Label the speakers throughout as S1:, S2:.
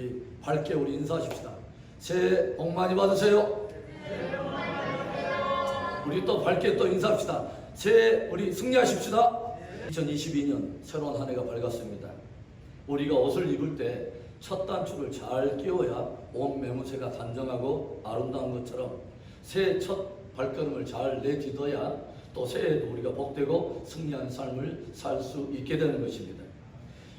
S1: 우리 밝게 우리 인사하십시다. 새해 복 많이 받으세요. 우리 또 밝게 또 인사합시다. 새해 우리 승리하십시다. 2022년 새로운 한 해가 밝았습니다. 우리가 옷을 입을 때 첫 단추를 잘 끼워야 온 매무새가 단정하고 아름다운 것처럼 새해 첫 발걸음을 잘 내딛어야 또 새해에도 우리가 복되고 승리한 삶을 살 수 있게 되는 것입니다.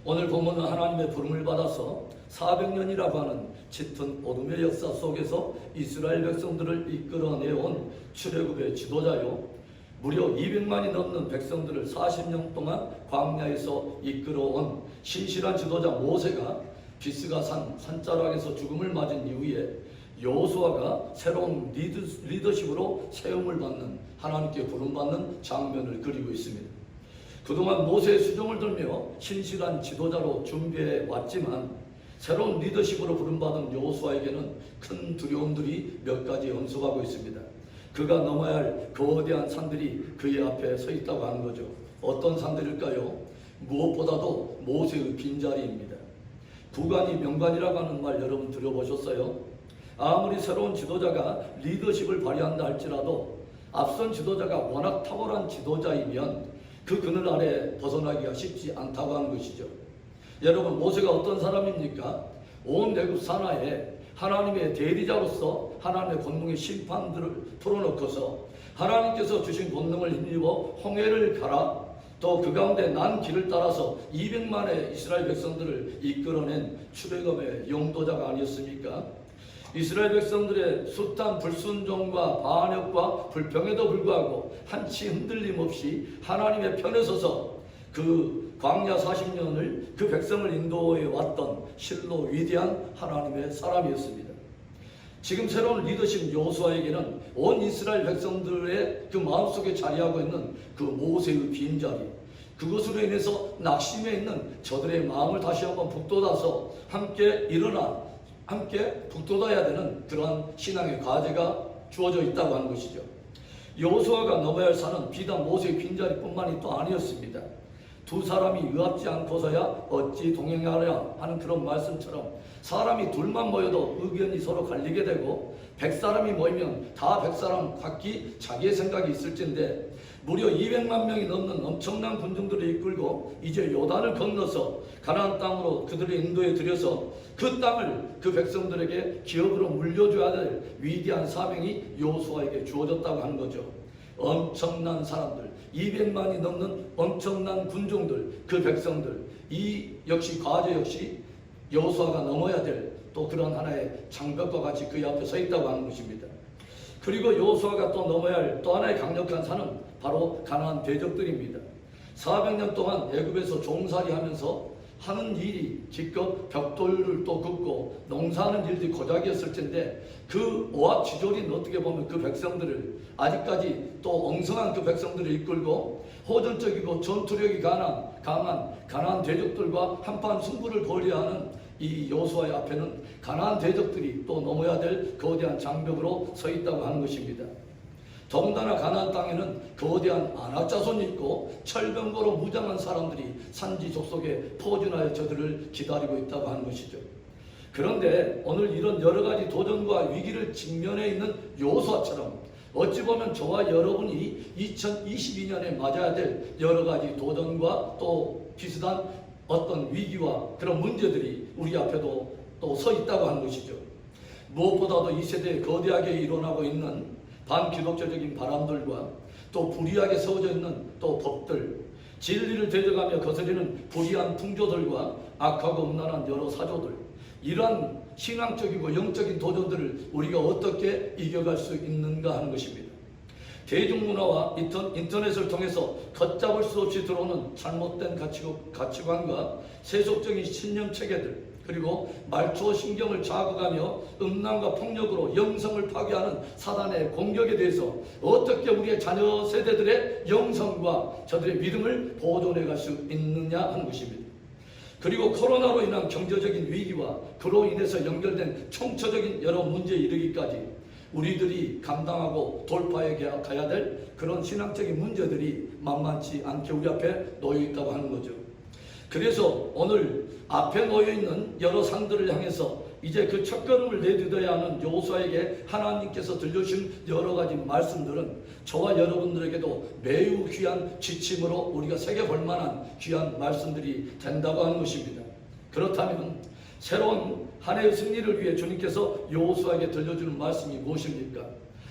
S1: 오늘 본문은 하나님의 부름을 받아서 400년이라고 하는 짙은 어둠의 역사 속에서 이스라엘 백성들을 이끌어내온 출애굽의 지도자요, 무려 200만이 넘는 백성들을 40년 동안 광야에서 이끌어온 신실한 지도자 모세가 비스가 산자락에서 죽음을 맞은 이후에 여호수아가 새로운 리더십으로 세움을 받는, 하나님께 부름받는 장면을 그리고 있습니다. 그동안 모세의 수종을 들며 신실한 지도자로 준비해 왔지만 새로운 리더십으로 부름받은 여호수아에게는 큰 두려움들이 몇 가지 연속하고 있습니다. 그가 넘어야 할 거대한 산들이 그의 앞에 서 있다고 하는 거죠. 어떤 산들일까요? 무엇보다도 모세의 빈자리입니다. 부관이 명관이라고 하는 말 여러분 들어보셨어요? 아무리 새로운 지도자가 리더십을 발휘한다 할지라도 앞선 지도자가 워낙 탁월한 지도자이면 그 그늘 아래 벗어나기가 쉽지 않다고 하는 것이죠. 여러분, 모세가 어떤 사람입니까? 온 애굽 산하에 하나님의 대리자로서 하나님의 권능의 심판들을 풀어놓고서 하나님께서 주신 권능을 힘입어 홍해를 가라, 또 그 가운데 난 길을 따라서 200만의 이스라엘 백성들을 이끌어낸 출애굽의 용도자가 아니었습니까? 이스라엘 백성들의 숱한 불순종과 반역과 불평에도 불구하고 한치 흔들림 없이 하나님의 편에 서서 그 광야 40년을 그 백성을 인도해 왔던 실로 위대한 하나님의 사람이었습니다. 지금 새로운 리더십 여호수아에게는 온 이스라엘 백성들의 그 마음속에 자리하고 있는 그 모세의 빈자리, 그것으로 인해서 낙심해 있는 저들의 마음을 다시 한번 북돋아서 함께 일어나 함께 북돋아야 되는 그러한 신앙의 과제가 주어져 있다고 하는 것이죠. 여호수아가 넘어야 할 산은 비단 모세의 빈자리뿐만이 또 아니었습니다. 두 사람이 의합지 않고서야 어찌 동행하랴 하는 그런 말씀처럼 사람이 둘만 모여도 의견이 서로 갈리게 되고 100사람이 모이면 다 100사람 각기 자기의 생각이 있을진데 무려 200만 명이 넘는 엄청난 군중들을 이끌고 이제 요단을 건너서 가나안 땅으로 그들의 인도에 들여서 그 땅을 그 백성들에게 기업으로 물려줘야 될 위대한 사명이 여호수아에게 주어졌다고 하는 거죠. 엄청난 사람들, 200만이 넘는 엄청난 군종들, 그 백성들, 이 역시 과제 역시 여호수아가 넘어야 될 또 그런 하나의 장벽과 같이 그 앞에 서 있다고 하는 것입니다. 그리고 여호수아가 또 넘어야 할 또 하나의 강력한 산은 바로 가나안 대적들입니다. 400년 동안 애굽에서 종살이하면서 하는 일이 기껏 벽돌을 또 긋고 농사하는 일들이 고작이었을 텐데 그 모압 지졸인 어떻게 보면 그 백성들을 아직까지 또 엉성한 그 백성들을 이끌고 호전적이고 전투력이 강한 가나안 대적들과 한판 승부를 벌여야 하는 이 여호수아의 앞에는 가나안 대적들이 또 넘어야 될 거대한 장벽으로 서 있다고 하는 것입니다. 더군다나 가나안 땅에는 거대한 아낙 자손이 있고 철병거로 무장한 사람들이 산지 족속에 포진하여 저들을 기다리고 있다고 하는 것이죠. 그런데 오늘 이런 여러 가지 도전과 위기를 직면해 있는 여호수아처럼 어찌 보면 저와 여러분이 2022년에 맞아야 될 여러 가지 도전과 또 비슷한 어떤 위기와 그런 문제들이 우리 앞에도 또 서 있다고 하는 것이죠. 무엇보다도 이 시대에 거대하게 일어나고 있는 반기독교적인 바람들과 또 불의하게 세워져 있는 또 법들, 진리를 대적하며 거스리는 불의한 풍조들과 악하고 음란한 여러 사조들, 이러한 신앙적이고 영적인 도전들을 우리가 어떻게 이겨갈 수 있는가 하는 것입니다. 대중문화와 인터넷을 통해서 걷잡을 수 없이 들어오는 잘못된 가치관과 세속적인 신념체계들, 그리고 말초 신경을 자극하며 음란과 폭력으로 영성을 파괴하는 사단의 공격에 대해서 어떻게 우리의 자녀 세대들의 영성과 저들의 믿음을 보존해 갈 수 있느냐 하는 것입니다. 그리고 코로나로 인한 경제적인 위기와 그로 인해서 연결된 총체적인 여러 문제에 이르기까지 우리들이 감당하고 돌파해 가야 될 그런 신앙적인 문제들이 만만치 않게 우리 앞에 놓여 있다고 하는 거죠. 그래서 오늘 앞에 놓여있는 여러 상들을 향해서 이제 그 첫걸음을 내딛어야 하는 여호수아에게 하나님께서 들려주신 여러 가지 말씀들은 저와 여러분들에게도 매우 귀한 지침으로 우리가 새겨볼 만한 귀한 말씀들이 된다고 하는 것입니다. 그렇다면 새로운 한 해의 승리를 위해 주님께서 여호수아에게 들려주는 말씀이 무엇입니까?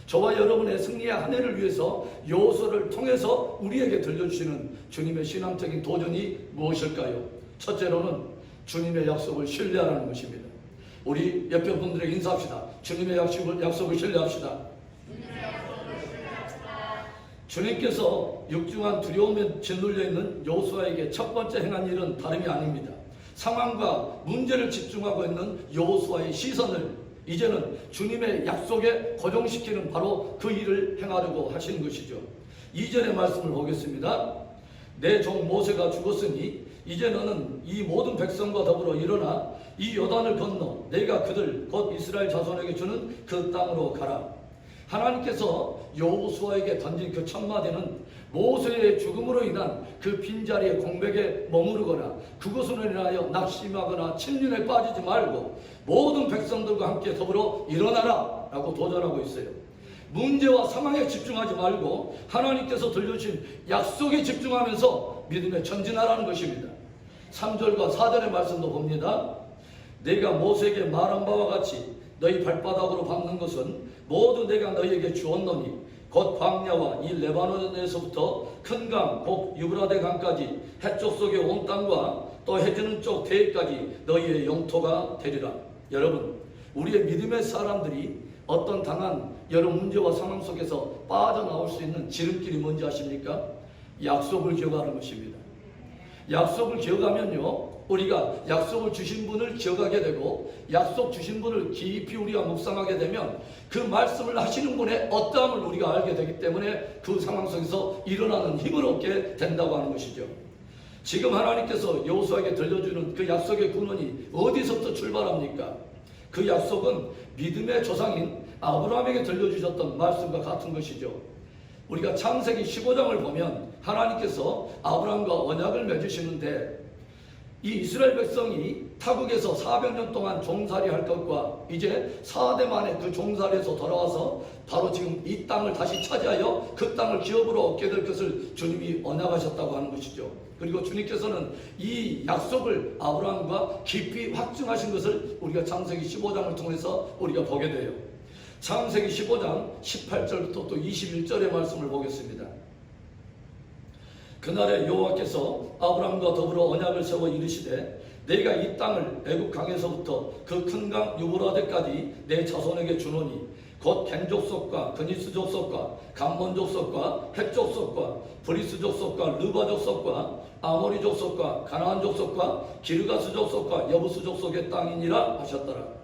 S1: 저와 여러분의 승리의 한 해를 위해서 여호수아를 통해서 우리에게 들려주시는 주님의 신앙적인 도전이 무엇일까요? 첫째로는 주님의 약속을 신뢰하라는 것입니다. 우리 옆에 분들에게 인사합시다. 주님의 약속을 신뢰합시다. 주님께서 육중한 두려움에 짓눌려 있는 여호수아에게 첫 번째 행한 일은 다름이 아닙니다. 상황과 문제를 집중하고 있는 여호수아의 시선을 이제는 주님의 약속에 고정시키는 바로 그 일을 행하려고 하시는 것이죠. 2절의 말씀을 보겠습니다. 내 종 모세가 죽었으니 이제 너는 이 모든 백성과 더불어 일어나 이 요단을 건너 내가 그들 곧 이스라엘 자손에게 주는 그 땅으로 가라. 하나님께서 여호수아에게 던진 그 첫 마디는 모세의 죽음으로 인한 그 빈자리의 공백에 머무르거나 그것으로 인하여 낙심하거나 침륜에 빠지지 말고 모든 백성들과 함께 더불어 일어나라 라고 도전하고 있어요. 문제와 상황에 집중하지 말고 하나님께서 들려주신 약속에 집중하면서 믿음에 전진하라는 것입니다. 3절과 4절의 말씀도 봅니다. 내가 모세에게 말한 바와 같이 너희 발바닥으로 밟는 것은 모두 내가 너희에게 주었노니 곧 광야와 이 레바논에서부터 큰 강, 곧 유브라데 강까지 해쪽 속의 온 땅과 또 해지는 쪽 대해까지 너희의 영토가 되리라. 여러분, 우리의 믿음의 사람들이 어떤 당한 여러 문제와 상황 속에서 빠져나올 수 있는 지름길이 뭔지 아십니까? 약속을 기억하는 것입니다. 약속을 기억하면요, 우리가 약속을 주신 분을 기억하게 되고 약속 주신 분을 깊이 우리가 묵상하게 되면 그 말씀을 하시는 분의 어떠함을 우리가 알게 되기 때문에 그 상황 속에서 일어나는 힘을 얻게 된다고 하는 것이죠. 지금 하나님께서 여호수아에게 들려주는 그 약속의 근원이 어디서부터 출발합니까? 그 약속은 믿음의 조상인 아브라함에게 들려주셨던 말씀과 같은 것이죠. 우리가 창세기 15장을 보면 하나님께서 아브라함과 언약을 맺으시는데 이 이스라엘 백성이 타국에서 400년 동안 종살이 할 것과 이제 4대 만에 그 종살이에서 돌아와서 바로 지금 이 땅을 다시 차지하여 그 땅을 기업으로 얻게 될 것을 주님이 언약하셨다고 하는 것이죠. 그리고 주님께서는 이 약속을 아브라함과 깊이 확증하신 것을 우리가 창세기 15장을 통해서 우리가 보게 돼요. 창세기 15장 18절부터 또 21절의 말씀을 보겠습니다. 그날에 여호와께서 아브라함과 더불어 언약을 세워 이르시되 내가 이 땅을 애굽 강에서부터 그 큰 강 유브라데까지 내 자손에게 주노니 곧 겐 족속과 그니스 족속과 감몬 족속과 헷 족속과 브리스 족속과 르바 족속과 아모리 족속과 가나안 족속과 기르가스 족속과 여부스 족속의 땅이니라 하셨더라.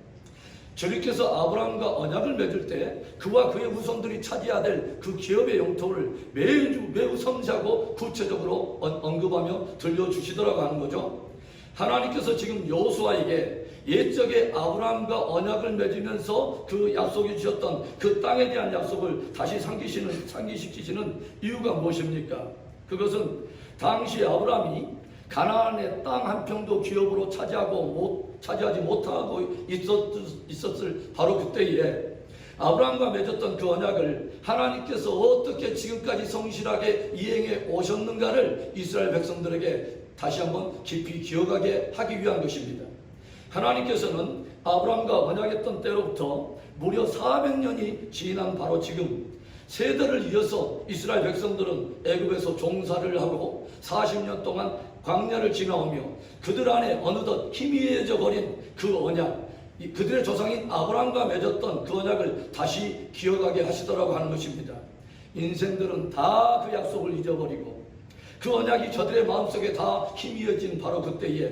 S1: 주님께서 아브라함과 언약을 맺을 때 그와 그의 후손들이 차지해야 될 그 기업의 영토를 매우 섬세하고 구체적으로 언급하며 들려주시더라고 하는 거죠. 하나님께서 지금 여호수아에게 옛적에 아브라함과 언약을 맺으면서 그 약속해 주셨던 그 땅에 대한 약속을 다시 상기시키시는 이유가 무엇입니까? 그것은 당시 아브라함이 가나안의 땅 한 평도 기업으로 차지하지 못하고 있었을 바로 그때에 아브라함과 맺었던 그 언약을 하나님께서 어떻게 지금까지 성실하게 이행해 오셨는가를 이스라엘 백성들에게 다시 한번 깊이 기억하게 하기 위한 것입니다. 하나님께서는 아브라함과 언약했던 때로부터 무려 400년이 지난 바로 지금 세대를 이어서 이스라엘 백성들은 애굽에서 종살이를 하고 40년 동안 광야를 지나오며 그들 안에 어느덧 희미해져 버린 그 언약, 그들의 조상인 아브라함과 맺었던 그 언약을 다시 기억하게 하시더라고 하는 것입니다. 인생들은 다 그 약속을 잊어버리고 그 언약이 저들의 마음속에 다 희미해진 바로 그때에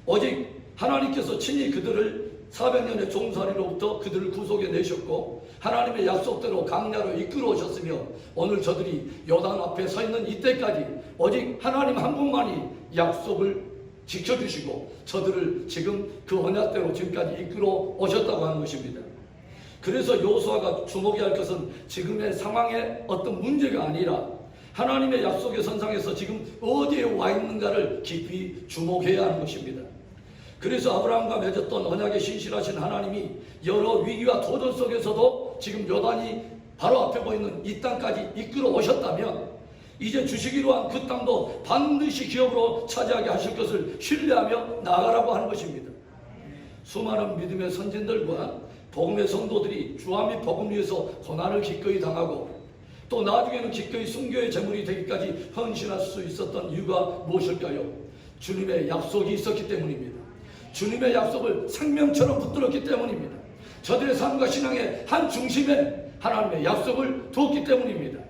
S1: 오직 하나님께서 친히 그들을 400년의 종살이로부터 그들을 구속해 내셨고 하나님의 약속대로 강야로 이끌어 오셨으며 오늘 저들이 요단 앞에 서 있는 이때까지 오직 하나님 한 분만이 약속을 지켜주시고 저들을 지금 그 언약대로 지금까지 이끌어 오셨다고 하는 것입니다. 그래서 여호수아가 주목해야 할 것은 지금의 상황에 어떤 문제가 아니라 하나님의 약속의 선상에서 지금 어디에 와 있는가를 깊이 주목해야 하는 것입니다. 그래서 아브라함과 맺었던 언약에 신실하신 하나님이 여러 위기와 도전 속에서도 지금 요단이 바로 앞에 보이는 이 땅까지 이끌어 오셨다면 이제 주시기로 한 그 땅도 반드시 기업으로 차지하게 하실 것을 신뢰하며 나아가라고 하는 것입니다. 수많은 믿음의 선진들과 복음의 성도들이 주와 및 복음 위에서 고난을 기꺼이 당하고 또 나중에는 기꺼이 순교의 제물이 되기까지 헌신할 수 있었던 이유가 무엇일까요? 주님의 약속이 있었기 때문입니다. 주님의 약속을 생명처럼 붙들었기 때문입니다. 저들의 삶과 신앙의 한 중심에 하나님의 약속을 두었기 때문입니다.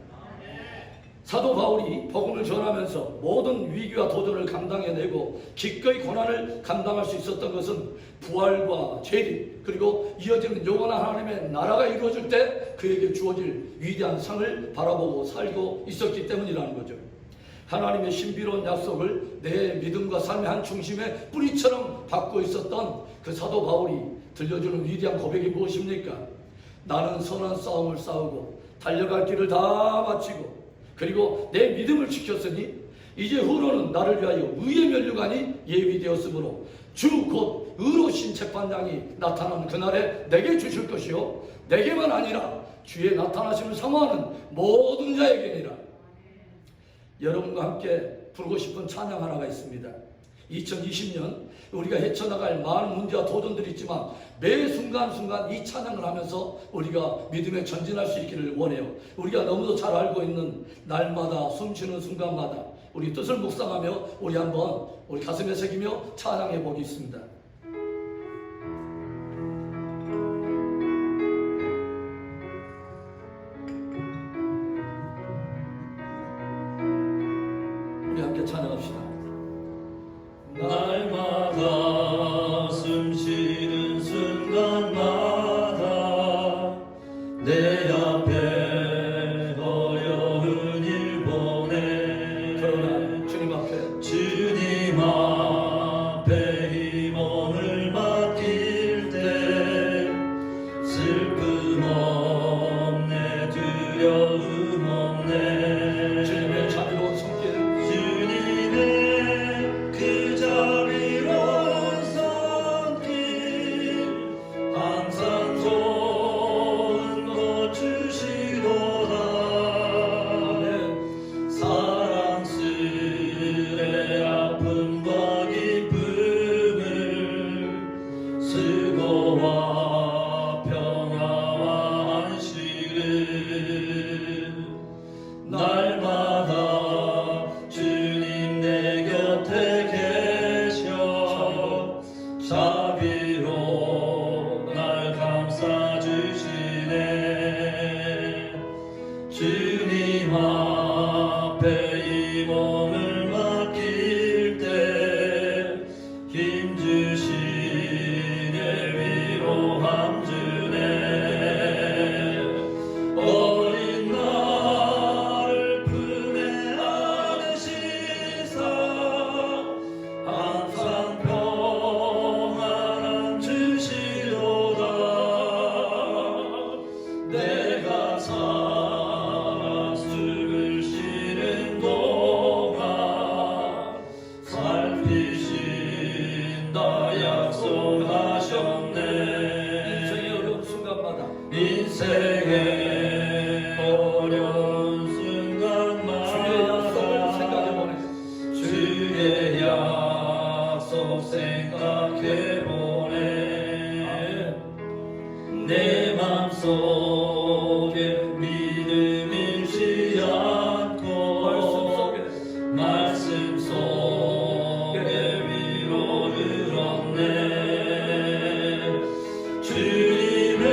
S1: 사도 바울이 복음을 전하면서 모든 위기와 도전을 감당해내고 기꺼이 고난을 감당할 수 있었던 것은 부활과 재림 그리고 이어지는 영원한 하나님의 나라가 이루어질 때 그에게 주어질 위대한 상을 바라보고 살고 있었기 때문이라는 거죠. 하나님의 신비로운 약속을 내 믿음과 삶의 한 중심의 뿌리처럼 받고 있었던 그 사도 바울이 들려주는 위대한 고백이 무엇입니까? 나는 선한 싸움을 싸우고 달려갈 길을 다 마치고 그리고 내 믿음을 지켰으니 이제 후로는 나를 위하여 의의 면류관이 예비되었으므로 주 곧 의로우신 재판장이 나타나는 그날에 내게 주실 것이요 내게만 아니라 주의 나타나심을 사모하는 모든 자에게니라. 여러분과 함께 부르고 싶은 찬양 하나가 있습니다. 2020년 우리가 헤쳐나갈 많은 문제와 도전들이 있지만 매 순간순간 이 찬양을 하면서 우리가 믿음에 전진할 수 있기를 원해요. 우리가 너무도 잘 알고 있는 날마다 숨쉬는 순간마다 우리 뜻을 묵상하며 우리 한번 우리 가슴에 새기며 찬양해 보겠습니다. 우리 함께 찬양합시다.
S2: 날마다 숨쉬는 순간마다 내 앞에 어려운 일 보내
S1: 그러나 주님
S2: 앞에 힘을 맡길 때 슬픔 없네 두려움 없네
S1: 주님의 자비로운 손길
S2: 그 자비로운 손길 항상 좋은 것 주시도다. 사랑스레 아픔과 기쁨을 수고와 평화와 안식을 날마다 주님 내 곁에 계셔 자비로 날 감싸주시네. 주님 앞에 이 몸을 맡길 때 힘주시네 위로함 주네. 어린 나를 품에 안으시사 항상 평안함 주시도다. 내가 살아 숨을 쉬는 동안 살피신다 약속하셨네.
S1: 인생의 어려운 순간마다
S2: 인생의 어려운 순간마다
S1: 주의 약속을 생각해보네.
S2: 주의 약속 생각해보네. 내 맘속에 믿음 잃지 않고 말씀 속에 위로를 얻네. 주님의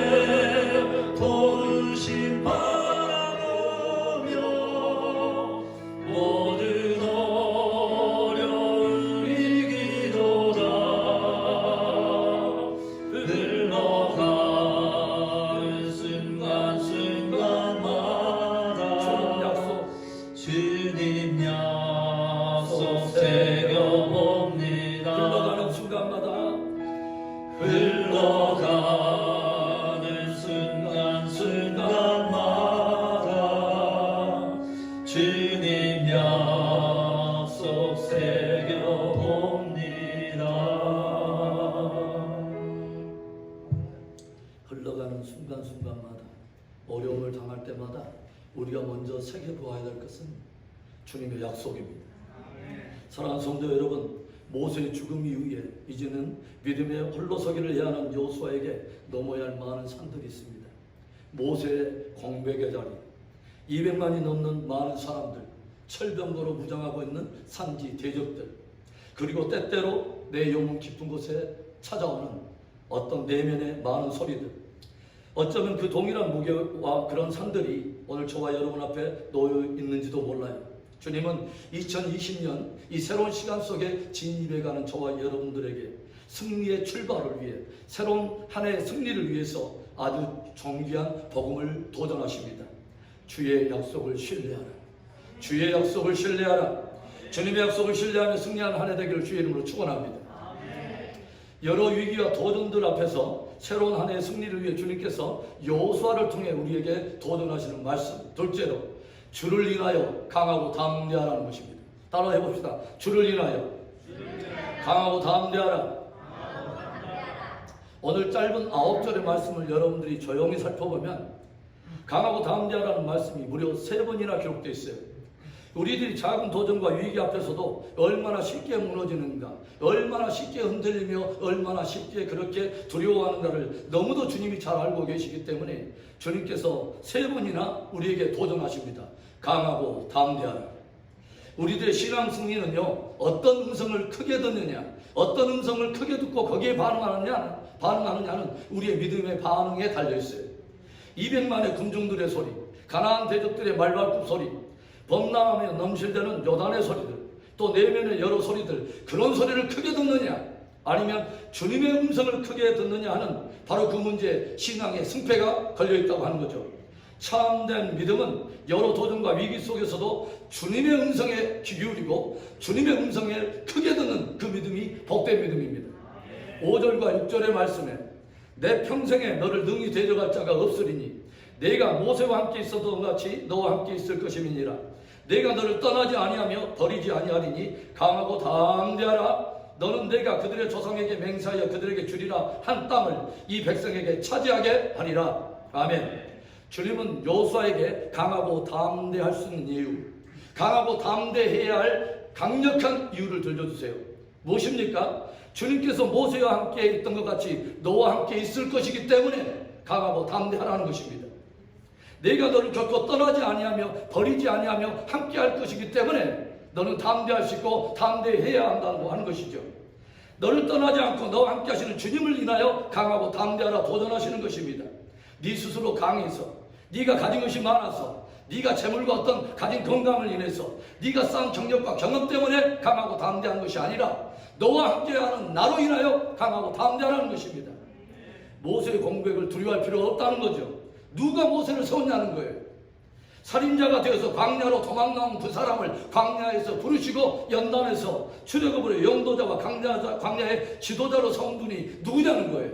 S2: 도우심 바라보며 모든 어려움 이기도다. 흘러가는
S1: 흘러가는 순간순간마다 어려움을 당할 때마다 우리가 먼저 새겨보아야 될 것은 주님의 약속입니다. 사랑하는 성도 여러분, 모세의 죽음 이후에 이제는 믿음의 홀로서기를 해야 하는 여호수아에게 넘어야 할 많은 산들이 있습니다. 모세의 공백의 자리, 200만이 넘는 많은 사람들, 철병거로 무장하고 있는 산지 대적들, 그리고 때때로 내 영혼 깊은 곳에 찾아오는 어떤 내면의 많은 소리들, 어쩌면 그 동일한 무게와 그런 산들이 오늘 저와 여러분 앞에 놓여 있는지도 몰라요. 주님은 2020년 이 새로운 시간 속에 진입해가는 저와 여러분들에게 승리의 출발을 위해, 새로운 한 해의 승리를 위해서 아주 존귀한 복음을 도전하십니다. 주의 약속을 신뢰하라. 주의 약속을 신뢰하라. 주님의 약속을 신뢰하며 승리하는 한 해 되기를 주의 이름으로 축원합니다. 여러 위기와 도전들 앞에서 새로운 한 해의 승리를 위해 주님께서 여호수아를 통해 우리에게 도전하시는 말씀, 둘째로 주를 인하여 강하고 담대하라는 것입니다. 따라 해봅시다. 주를 인하여 강하고 담대하라. 오늘 짧은 9절의 말씀을 여러분들이 조용히 살펴보면 강하고 담대하라는 말씀이 무려 3번이나 기록되어 있어요. 우리들이 작은 도전과 위기 앞에서도 얼마나 쉽게 무너지는가, 얼마나 쉽게 흔들리며 얼마나 쉽게 그렇게 두려워하는가를 너무도 주님이 잘 알고 계시기 때문에 주님께서 3번이나 우리에게 도전하십니다. 강하고 담대하라. 우리들의 신앙 승리는요, 어떤 음성을 크게 듣느냐, 어떤 음성을 크게 듣고 거기에 반응하느냐는 우리의 믿음의 반응에 달려있어요. 200만의 군중들의 소리, 가나안 대적들의 말발굽 소리, 범람하며 넘실대는 요단의 소리들, 또 내면의 여러 소리들, 그런 소리를 크게 듣느냐, 아니면 주님의 음성을 크게 듣느냐 하는 바로 그 문제에 신앙의 승패가 걸려있다고 하는 거죠. 참된 믿음은 여러 도전과 위기 속에서도 주님의 음성에 귀 기울이고 주님의 음성에 크게 듣는 그 믿음이 복된 믿음입니다. 5절과 6절의 말씀에 내 평생에 너를 능히 데려갈 자가 없으리니 내가 모세와 함께 있었던 같이 너와 함께 있을 것임이니라. 내가 너를 떠나지 아니하며 버리지 아니하리니 강하고 담대하라. 너는 내가 그들의 조상에게 맹세하여 그들에게 주리라 한 땅을 이 백성에게 차지하게 하리라. 아멘. 주님은 여호수아에게 강하고 담대할 수 있는 이유, 강하고 담대해야 할 강력한 이유를 들려주세요. 무엇입니까? 주님께서 모세와 함께 있던 것 같이 너와 함께 있을 것이기 때문에 강하고 담대하라는 것입니다. 내가 너를 결코 떠나지 아니하며 버리지 아니하며 함께 할 것이기 때문에 너는 담대할 수 있고 담대해야 한다고 하는 것이죠. 너를 떠나지 않고 너와 함께 하시는 주님을 인하여 강하고 담대하라 도전하시는 것입니다. 네 스스로 강해서, 네가 가진 것이 많아서, 네가 재물과 어떤 가진 건강을 인해서, 네가 쌓은 경력과 경험 때문에 강하고 담대한 것이 아니라 너와 함께하는 나로 인하여 강하고 담대하라는 것입니다. 모세의 공백을 두려워할 필요가 없다는 거죠. 누가 모세를 세웠냐는 거예요. 살인자가 되어서 광야로 도망나온 그 사람을 광야에서 부르시고 연단해서 출애굽으로 영도자와 광야의 지도자로 세운 분이 누구냐는 거예요.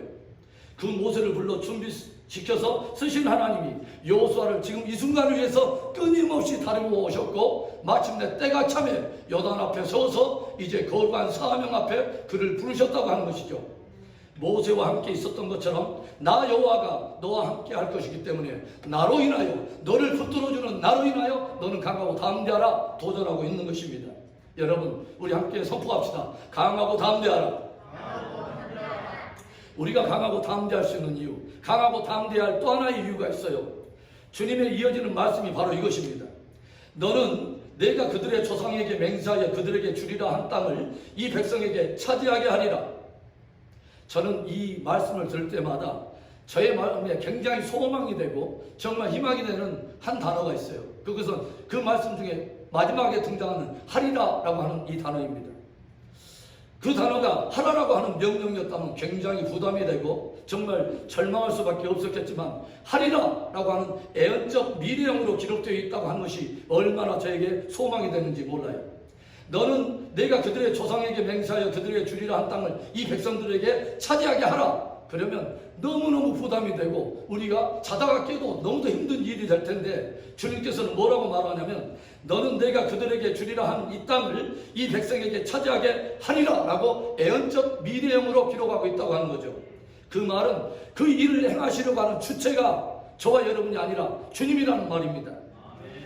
S1: 그 모세를 불러 준비시켜서 쓰신 하나님이 여호수아를 지금 이 순간을 위해서 끊임없이 다루고 오셨고 마침내 때가 차며 요단 앞에 서서 이제 거룩한 사명 앞에 그를 부르셨다고 하는 것이죠. 모세와 함께 있었던 것처럼 나 여호와가 너와 함께 할 것이기 때문에 나로 인하여, 너를 붙들어주는 나로 인하여 너는 강하고 담대하라 도전하고 있는 것입니다. 여러분, 우리 함께 선포합시다. 강하고 담대하라. 우리가 강하고 담대할 수 있는 이유, 강하고 담대할 또 하나의 이유가 있어요. 주님의 이어지는 말씀이 바로 이것입니다. 너는 내가 그들의 조상에게 맹세하여 그들에게 주리라 한 땅을 이 백성에게 차지하게 하리라. 저는 이 말씀을 들을 때마다 저의 마음에 굉장히 소망이 되고 정말 희망이 되는 한 단어가 있어요. 그것은 그 말씀 중에 마지막에 등장하는 하리라라고 하는 이 단어입니다. 그 단어가 하라라고 하는 명령이었다면 굉장히 부담이 되고 정말 절망할 수밖에 없었겠지만 하리라라고 하는 애언적 미래형으로 기록되어 있다고 하는 것이 얼마나 저에게 소망이 되는지 몰라요. 너는 내가 그들의 조상에게 맹세하여 그들에게 주리라 한 땅을 이 백성들에게 차지하게 하라. 그러면 너무너무 부담이 되고 우리가 자다가 깨도 너무도 힘든 일이 될 텐데 주님께서는 뭐라고 말하냐면 너는 내가 그들에게 주리라 한 이 땅을 이 백성에게 차지하게 하리라 라고 애언적 미래형으로 기록하고 있다고 하는 거죠. 그 말은 그 일을 행하시려고 하는 주체가 저와 여러분이 아니라 주님이라는 말입니다.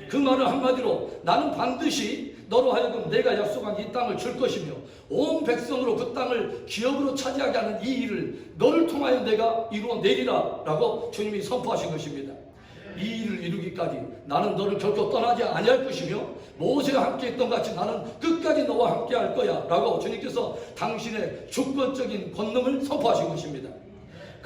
S1: 그 말은 한마디로 나는 반드시 너로 하여금 내가 약속한 이 땅을 줄 것이며 온 백성으로 그 땅을 기업으로 차지하게 하는 이 일을 너를 통하여 내가 이루어내리라 라고 주님이 선포하신 것입니다. 이 일을 이루기까지 나는 너를 결코 떠나지 아니할 것이며 모세와 함께 했던 같이 나는 끝까지 너와 함께 할 거야 라고 주님께서 당신의 주권적인 권능을 선포하신 것입니다.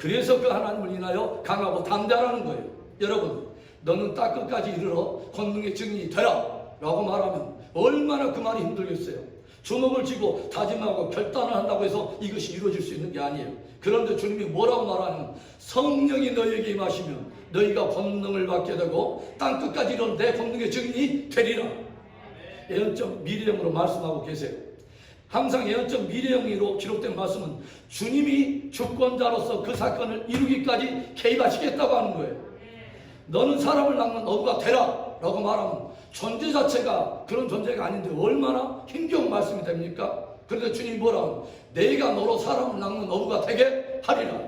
S1: 그래서 그 하나님을 인하여 강하고 담대하라는 거예요. 여러분, 너는 딱 끝까지 이르러 권능의 증인이 되라 라고 말하면 얼마나 그 말이 힘들겠어요. 주먹을 쥐고 다짐하고 결단을 한다고 해서 이것이 이루어질 수 있는 게 아니에요. 그런데 주님이 뭐라고 말하냐면 성령이 너희에게 임하시면 너희가 권능을 받게 되고 땅 끝까지 이런 내 권능의 증인이 되리라. 예언적 미래형으로 말씀하고 계세요. 항상 예언적 미래형으로 기록된 말씀은 주님이 주권자로서 그 사건을 이루기까지 개입하시겠다고 하는 거예요. 너는 사람을 낳는 어부가 되라 라고 말하면 존재 자체가 그런 존재가 아닌데 얼마나 힘겨운 말씀이 됩니까? 그런데 주님이 뭐라고? 내가 너로 사람을 낳는 어부가 되게 하리라.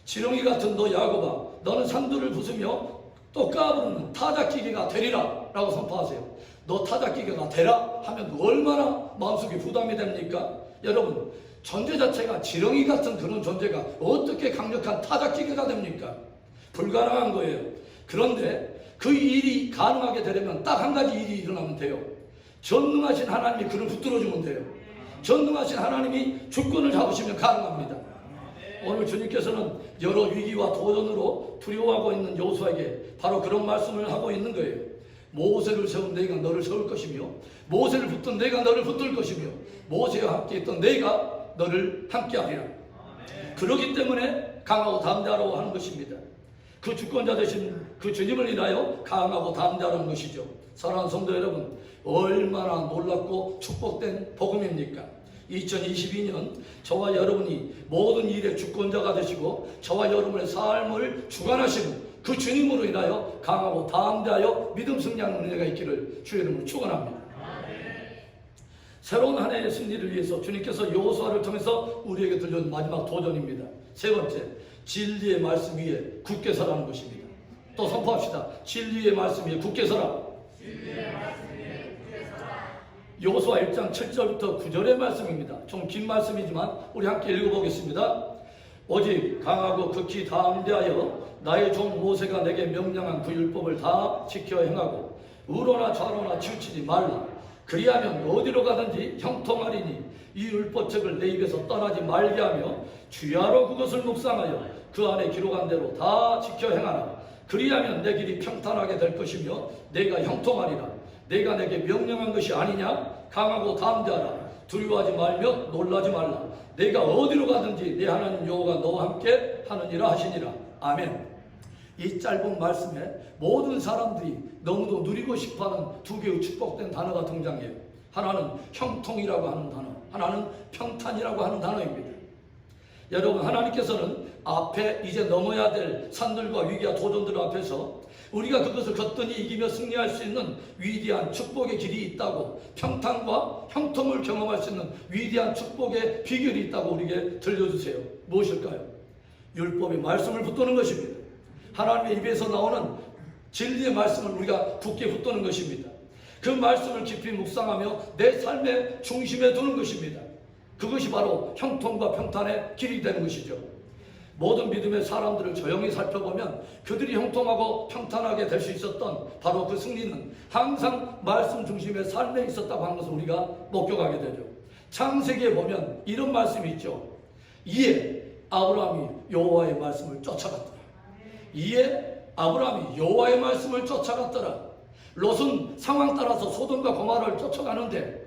S1: 지렁이 같은 너 야곱아, 너는 산들을 부수며 또 까부르는 타작기계가 되리라 라고 선포하세요. 너 타작기계가 되라 하면 얼마나 마음속에 부담이 됩니까? 여러분, 존재 자체가 지렁이 같은 그런 존재가 어떻게 강력한 타작기계가 됩니까? 불가능한 거예요. 그런데 그 일이 가능하게 되려면 딱 한 가지 일이 일어나면 돼요. 전능하신 하나님이 그를 붙들어주면 돼요. 전능하신 하나님이 주권을 잡으시면 가능합니다. 오늘 주님께서는 여러 위기와 도전으로 두려워하고 있는 여호수아에게 바로 그런 말씀을 하고 있는 거예요. 모세를 세운 내가 너를 세울 것이며 모세를 붙든 내가 너를 붙들 것이며 모세와 함께 있던 내가 너를 함께 하리라. 그렇기 때문에 강하고 담대하라고 하는 것입니다. 그 주권자 되신 그 주님을 인하여 강하고 담대하는 것이죠. 사랑하는 성도 여러분, 얼마나 놀랍고 축복된 복음입니까? 2022년 저와 여러분이 모든 일의 주권자가 되시고 저와 여러분의 삶을 주관하시는 그 주님으로 인하여 강하고 담대하여 믿음 승리하는 은혜가 있기를 주의 이름으로 축원합니다. 새로운 한 해의 승리를 위해서 주님께서 여호수아를 통해서 우리에게 들려준 마지막 도전입니다. 세 번째, 진리의 말씀 위에 굳게 서라는 것입니다. 또 선포합시다. 진리의 말씀 위에 굳게 서라. 여호수아 1장 7절부터 9절의 말씀입니다. 좀 긴 말씀이지만 우리 함께 읽어보겠습니다. 오직 강하고 극히 담대하여 나의 종 모세가 내게 명령한 그 율법을 다 지켜 행하고 우로나 좌로나 치우치지 말라. 그리하면 어디로 가든지 형통하리니 이 율법책을 내 입에서 떠나지 말게 하며 주야로 그것을 묵상하여 그 안에 기록한 대로 다 지켜 행하라. 그리하면 내 길이 평탄하게 될 것이며 내가 형통하리라. 내가 내게 명령한 것이 아니냐? 강하고 담대하라. 두려워하지 말며 놀라지 말라. 내가 어디로 가든지 내 하나님 여호와가 너와 함께 하느니라 하시니라. 아멘. 이 짧은 말씀에 모든 사람들이 너무도 누리고 싶어하는 두 개의 축복된 단어가 등장해요. 하나는 형통이라고 하는 단어, 하나는 평탄이라고 하는 단어입니다. 여러분, 하나님께서는 앞에 이제 넘어야 될 산들과 위기와 도전들 앞에서 우리가 그것을 걷더니 이기며 승리할 수 있는 위대한 축복의 길이 있다고, 평탄과 형통을 경험할 수 있는 위대한 축복의 비결이 있다고 우리에게 들려주세요. 무엇일까요? 율법의 말씀을 붙드는 것입니다. 하나님의 입에서 나오는 진리의 말씀을 우리가 굳게 붙드는 것입니다. 그 말씀을 깊이 묵상하며 내 삶의 중심에 두는 것입니다. 그것이 바로 형통과 평탄의 길이 되는 것이죠. 모든 믿음의 사람들을 조용히 살펴보면 그들이 형통하고 평탄하게 될 수 있었던 바로 그 승리는 항상 말씀 중심의 삶에 있었다고 하는 것을 우리가 목격하게 되죠. 창세기에 보면 이런 말씀이 있죠. 이에 아브라함이 여호와의 말씀을 쫓아갔더라. 이에 아브라함이 여호와의 말씀을 쫓아갔더라. 롯은 상황 따라서 소돔과 고모라를 쫓아가는데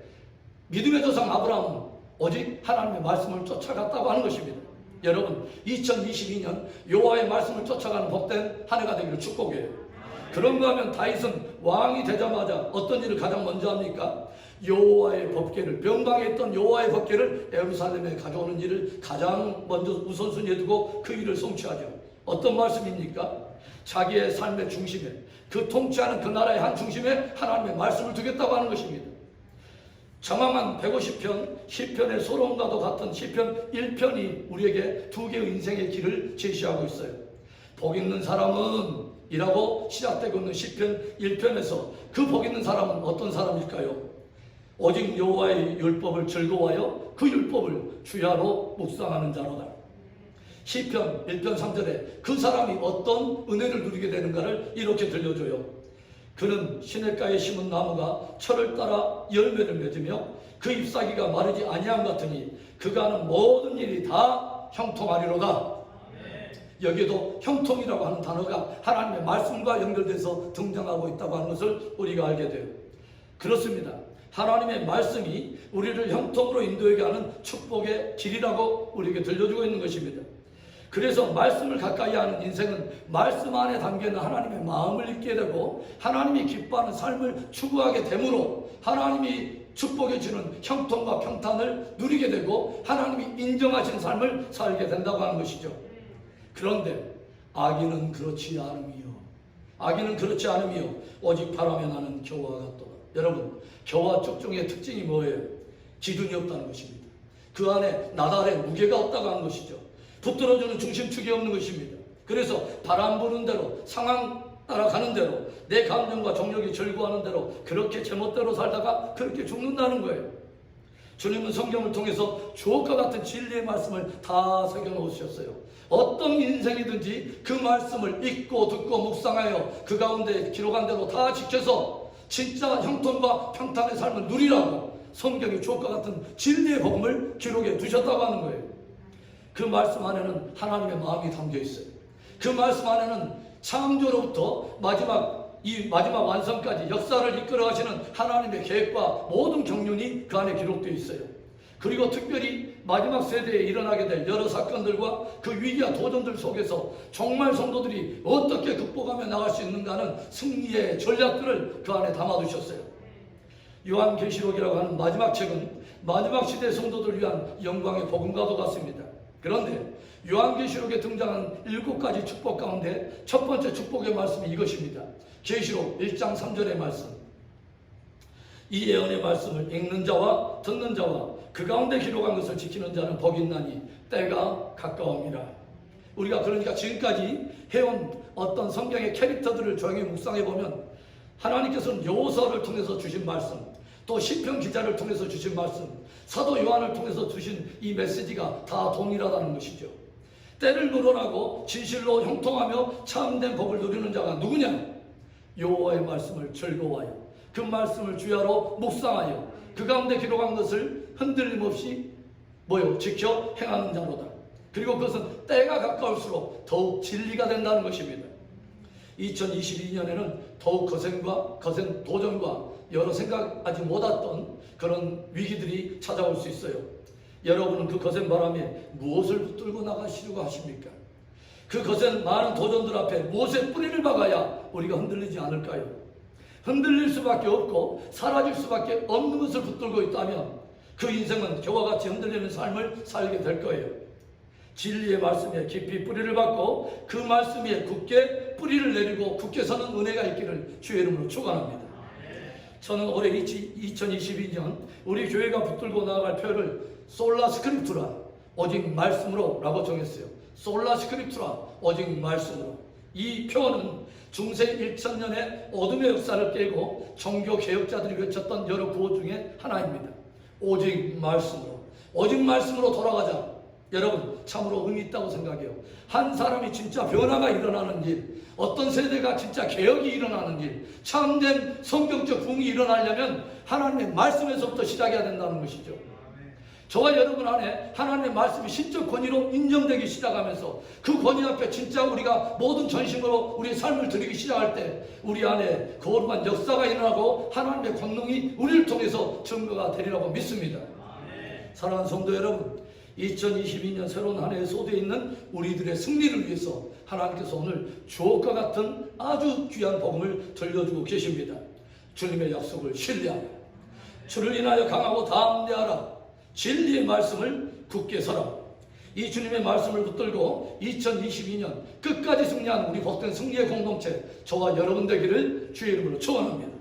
S1: 믿음의 조상 아브라함은 오직 하나님의 말씀을 쫓아갔다고 하는 것입니다. 여러분, 2022년 여호와의 말씀을 쫓아가는 복된 한 해가 되기를 축복해요. 그런가 하면 다윗은 왕이 되자마자 어떤 일을 가장 먼저 합니까? 여호와의 법궤를, 변방에 있던 여호와의 법궤를 예루살렘에 가져오는 일을 가장 먼저 우선순위에 두고 그 일을 성취하죠. 어떤 말씀입니까? 자기의 삶의 중심에, 그 통치하는 그 나라의 한 중심에 하나님의 말씀을 두겠다고 하는 것입니다. 장황한 150편, 시편의 소론과도 같은 시편 1편이 우리에게 두 개의 인생의 길을 제시하고 있어요. 복 있는 사람은 이라고 시작되고 있는 시편 1편에서 그 복 있는 사람은 어떤 사람일까요? 오직 여호와의 율법을 즐거워하여 그 율법을 주야로 묵상하는 자로다. 시편 1편 3절에 그 사람이 어떤 은혜를 누리게 되는가를 이렇게 들려줘요. 그는 시냇가에 심은 나무가 철을 따라 열매를 맺으며 그 잎사귀가 마르지 아니함 같으니 그가 하는 모든 일이 다 형통하리로다. 여기에도 형통이라고 하는 단어가 하나님의 말씀과 연결돼서 등장하고 있다고 하는 것을 우리가 알게 돼요. 그렇습니다. 하나님의 말씀이 우리를 형통으로 인도하게 하는 축복의 길이라고 우리에게 들려주고 있는 것입니다. 그래서 말씀을 가까이 하는 인생은 말씀 안에 담겨있는 하나님의 마음을 잊게 되고 하나님이 기뻐하는 삶을 추구하게 되므로 하나님이 축복해 주는 형통과 평탄을 누리게 되고 하나님이 인정하신 삶을 살게 된다고 하는 것이죠. 그런데 악인은 그렇지 않음이요. 악인은 그렇지 않음이요. 오직 바람에 나는 겨와 같도다. 여러분, 겨와 쭉중의 특징이 뭐예요? 기둥이 없다는 것입니다. 그 안에 나달의 무게가 없다고 하는 것이죠. 붙들어주는 중심축이 없는 것입니다. 그래서 바람 부는 대로 상황 따라가는 대로 내 감정과 정력이 절구하는 대로 그렇게 제멋대로 살다가 그렇게 죽는다는 거예요. 주님은 성경을 통해서 주옥과 같은 진리의 말씀을 다 새겨놓으셨어요. 어떤 인생이든지 그 말씀을 읽고 듣고 묵상하여 그 가운데 기록한 대로 다 지켜서 진짜 형통과 평탄의 삶을 누리라고 성경의 주옥과 같은 진리의 복음을 기록해 두셨다고 하는 거예요. 그 말씀 안에는 하나님의 마음이 담겨 있어요. 그 말씀 안에는 창조로부터 마지막 완성까지 역사를 이끌어 가시는 하나님의 계획과 모든 경륜이 그 안에 기록되어 있어요. 그리고 특별히 마지막 세대에 일어나게 될 여러 사건들과 그 위기와 도전들 속에서 정말 성도들이 어떻게 극복하며 나갈 수 있는가는 승리의 전략들을 그 안에 담아두셨어요. 요한계시록이라고 하는 마지막 책은 마지막 시대 성도들을 위한 영광의 복음과도 같습니다. 그런데 요한계시록에 등장하는 7가지 축복 가운데 첫 번째 축복의 말씀이 이것입니다. 계시록 1장 3절의 말씀. 이 예언의 말씀을 읽는 자와 듣는 자와 그 가운데 기록한 것을 지키는 자는 복이 있나니 때가 가까움이라. 우리가 그러니까 지금까지 해온 어떤 성경의 캐릭터들을 조용히 묵상해 보면 하나님께서는 여호수아를 통해서 주신 말씀, 또 시편 기자를 통해서 주신 말씀, 사도 요한을 통해서 주신 이 메시지가 다 동일하다는 것이죠. 때를 물어나고 진실로 형통하며 참된 복을 누리는 자가 누구냐? 여호와의 말씀을 즐거워하여 그 말씀을 주야로 묵상하여 그 가운데 기록한 것을 흔들림 없이 지켜 행하는 자로다. 그리고 그것은 때가 가까울수록 더욱 진리가 된다는 것입니다. 2022년에는 더욱 거센 도전과 여러 생각하지 못했던 그런 위기들이 찾아올 수 있어요. 여러분은 그 거센 바람에 무엇을 붙들고 나가시려고 하십니까? 그 거센 많은 도전들 앞에 무엇에 뿌리를 박아야 우리가 흔들리지 않을까요? 흔들릴 수밖에 없고 사라질 수밖에 없는 것을 붙들고 있다면 그 인생은 겨와 같이 흔들리는 삶을 살게 될 거예요. 진리의 말씀에 깊이 뿌리를 박고 그 말씀 위에 굳게 뿌리를 내리고 굳게 서는 은혜가 있기를 주의 이름으로 축원합니다. 저는 올해 2022년 우리 교회가 붙들고 나아갈 표를 솔라 스크립투라, 오직 말씀으로 라고 정했어요. 솔라 스크립투라, 오직 말씀으로. 이 표는 중세 1000년의 어둠의 역사를 깨고 종교 개혁자들이 외쳤던 여러 구호 중에 하나입니다. 오직 말씀으로, 오직 말씀으로 돌아가자. 여러분, 참으로 의미 있다고 생각해요. 한 사람이 진짜 변화가 일어나는 일, 어떤 세대가 진짜 개혁이 일어나는 일, 참된 성경적 부흥이 일어나려면 하나님의 말씀에서부터 시작해야 된다는 것이죠. 저와 여러분 안에 하나님의 말씀이 신적 권위로 인정되기 시작하면서 그 권위 앞에 진짜 우리가 모든 전심으로 우리의 삶을 드리기 시작할 때 우리 안에 거룩한 역사가 일어나고 하나님의 권능이 우리를 통해서 증거가 되리라고 믿습니다. 사랑하는 성도 여러분, 2022년 새로운 한 해에 쏟아 있는 우리들의 승리를 위해서 하나님께서 오늘 주옥과 같은 아주 귀한 복음을 들려주고 계십니다. 주님의 약속을 신뢰하라. 주를 인하여 강하고 담대하라. 진리의 말씀을 굳게 서라. 이 주님의 말씀을 붙들고 2022년 끝까지 승리하는 우리 복된 승리의 공동체, 저와 여러분 되기를 주의 이름으로 축원합니다.